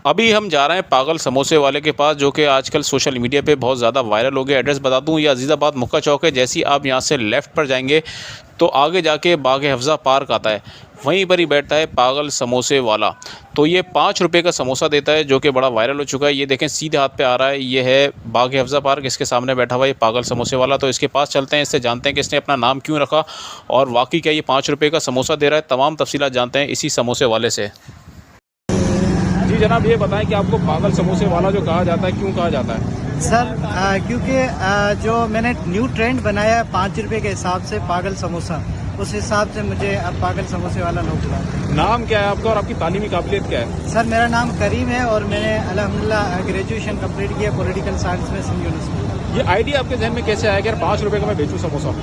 अभी हम जा रहे हैं पागल समोसे वाले के पास, जो कि आजकल सोशल मीडिया पे बहुत ज़्यादा वायरल हो गया। एड्रेस बता दूँ, ये अजीज़ाबाद मुक्का चौक है। जैसे ही आप यहाँ से लेफ़्ट पर जाएंगे तो आगे जाके बाग हफ्ज़ा पार्क आता है, वहीं पर ही बैठता है पागल समोसे वाला। तो ये 5 रुपये का समोसा देता है, जो कि बड़ा वायरल हो चुका है। ये देखें सीधे हाथ पे आ रहा है, ये है बाग हफ्ज़ा पार्क, इसके सामने बैठा हुआ है ये पागल समोसे वाला। तो इसके पास चलते हैं, इससे जानते हैं कि इसने अपना नाम क्यों रखा और वाकई क्या ये 5 रुपये का समोसा दे रहा है। तमाम तफसीलात जानते हैं इसी समोसे वाले से। जी जनाब, ये बताएं कि आपको पागल समोसे वाला जो कहा जाता है, क्यों कहा जाता है? सर क्योंकि जो मैंने न्यू ट्रेंड बनाया है 5 रुपये के हिसाब से पागल समोसा, उस हिसाब से मुझे अब पागल समोसे वाला लोग बुलाते हैं। नाम क्या है आपका और आपकी तालीमी काबिलियत क्या है? सर मेरा नाम करीम है और मैंने अल्हम्दुलिल्लाह ग्रेजुएशन कंप्लीट किया पॉलिटिकल साइंस में सिंध यूनिवर्सिटी। ये आइडिया आपके जहन में कैसे आया कि यार 5 रुपये का मैं बेचूं समोसा?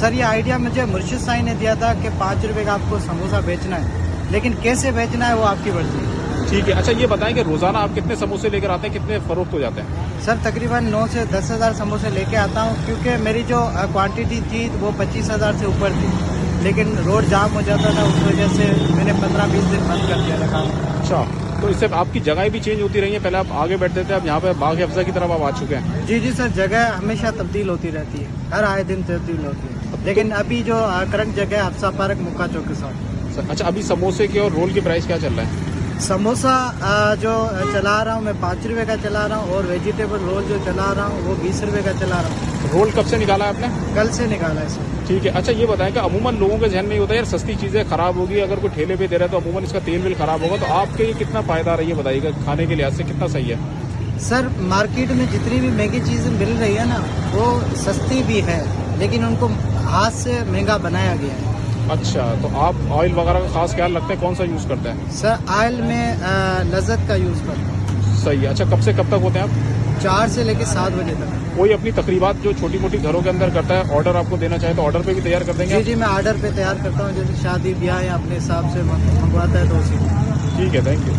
सर ये आइडिया मुझे मुर्शिद साई ने दिया था कि 5 रुपये का आपको समोसा बेचना है, लेकिन कैसे बेचना है वो आपकी मर्जी है। ठीक है। अच्छा ये बताएं कि रोज़ाना आप कितने समोसे लेकर आते हैं, कितने फ़रोख्त हो जाते हैं? सर तकरीबन 9 से 10 हज़ार समोसे लेके आता हूँ, क्योंकि मेरी जो क्वांटिटी थी वो 25 हज़ार से ऊपर थी, लेकिन रोड जाम हो जाता था, उस वजह से मैंने 15-20 दिन बंद कर दिया रखा। अच्छा, तो इससे आपकी जगह भी चेंज होती रही है? पहले आप आगे बैठते थे, अब यहाँ पे बाग हफ्ज़ा की तरफ आप आ चुके हैं। जी सर, जगह हमेशा तब्दील होती रहती है, हर आए दिन तब्दील होती है, लेकिन अभी जो करंट जगह है हफ्सा पार्क मुक्का चौक के साथ। अच्छा, अभी समोसे के और रोल की प्राइस क्या चल रहा है? समोसा जो चला रहा हूँ मैं 5 रुपये का चला रहा हूँ, और वेजिटेबल रोल जो चला रहा हूँ वो 20 रुपये का चला रहा हूँ। रोल कब से निकाला है आपने? कल से निकाला है सर। ठीक है। अच्छा ये बताएं कि अमूमन लोगों के जहन में ये होता है यार सस्ती चीज़ें ख़राब होगी, अगर कोई ठेले पे दे रहा है तो अमूमन इसका तेल वेल ख़राब होगा, तो आपके ये कितना फ़ायदा रही है बताइएगा, खाने के लिहाज से कितना सही है? सर मार्केट में जितनी भी महंगी चीज़ें मिल रही है ना, वो सस्ती भी है, लेकिन उनको हाथ से महंगा बनाया गया है। अच्छा, तो आप ऑयल वगैरह का खास ख्याल रखते हैं, कौन सा यूज़ करते हैं? सर ऑयल में लज्जत का यूज़ करता हूँ। सही है। अच्छा, कब से कब तक होते हैं आप? 4 से लेकर 7 बजे तक। कोई अपनी तकरीबात जो छोटी मोटी घरों के अंदर करता है, ऑर्डर आपको देना चाहे तो ऑर्डर पे भी तैयार कर देंगे? जी मैं ऑर्डर पे तैयार करता हूँ, जैसे शादी ब्याह या अपने हिसाब से मंगवाता है तो उसी। ठीक है, थैंक यू।